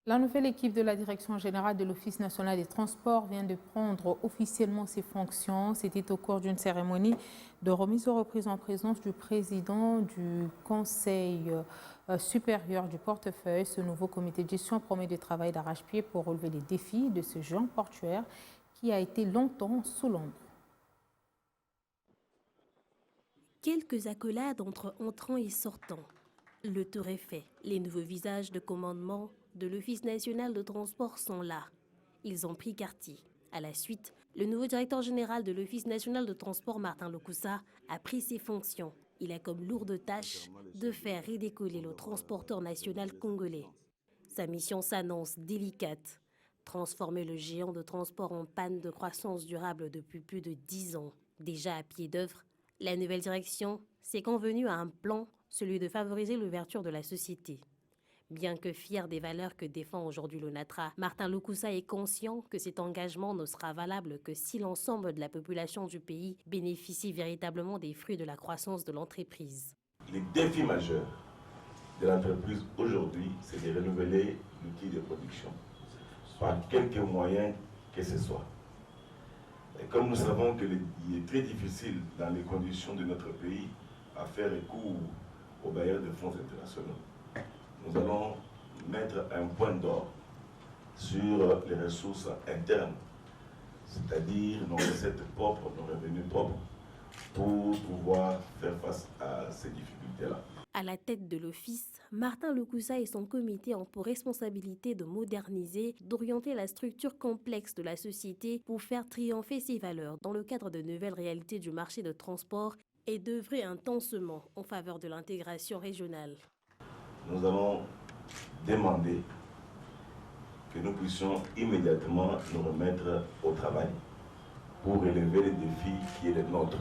La nouvelle équipe de la Direction générale de l'Office national des transports vient de prendre officiellement ses fonctions. C'était au cours d'une cérémonie de remise aux reprises en présence du président du Conseil supérieur du portefeuille. Ce nouveau comité de gestion promet de travailler d'arrache-pied pour relever les défis de ce géant portuaire qui a été longtemps sous l'ombre. Quelques accolades entre entrants et sortants. Le tour est fait. Les nouveaux visages de commandement de l'Office national de transport sont là. Ils ont pris quartier. À la suite, le nouveau directeur général de l'Office national de transport, Martin Lokussa, a pris ses fonctions. Il a comme lourde tâche de faire redécoller le transporteur national congolais. Sa mission s'annonce délicate. Transformer le géant de transport en panne de croissance durable depuis plus de 10 ans. Déjà à pied d'œuvre, la nouvelle direction s'est convenue à un plan, celui de favoriser l'ouverture de la société. Bien que fier des valeurs que défend aujourd'hui l'ONATRA, Martin Lokussa est conscient que cet engagement ne sera valable que si l'ensemble de la population du pays bénéficie véritablement des fruits de la croissance de l'entreprise. Les défis majeurs de l'entreprise aujourd'hui, c'est de renouveler l'outil de production par quelques moyens que ce soit. Et comme nous savons qu'il est très difficile dans les conditions de notre pays à faire recours aux bailleurs de fonds internationaux, nous allons mettre un point d'or sur les ressources internes, c'est-à-dire nos recettes propres, nos revenus propres, pour pouvoir faire face à ces difficultés-là. À la tête de l'office, Martin Lokussa et son comité ont pour responsabilité de moderniser, d'orienter la structure complexe de la société pour faire triompher ses valeurs dans le cadre de nouvelles réalités du marché de transport et d'œuvrer intensément en faveur de l'intégration régionale. Nous allons demander que nous puissions immédiatement nous remettre au travail pour relever les défis qui est le nôtre.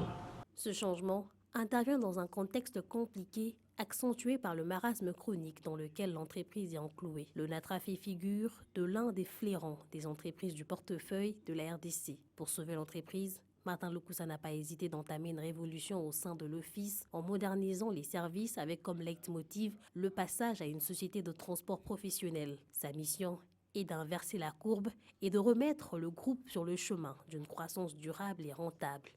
Ce changement intervient dans un contexte compliqué, accentué par le marasme chronique dans lequel l'entreprise est enclouée. L'ONATRA fait figure de l'un des flairants des entreprises du portefeuille de la RDC. Pour sauver l'entreprise, Martin Lokussa n'a pas hésité d'entamer une révolution au sein de l'office en modernisant les services avec comme leitmotiv le passage à une société de transport professionnel. Sa mission est d'inverser la courbe et de remettre le groupe sur le chemin d'une croissance durable et rentable.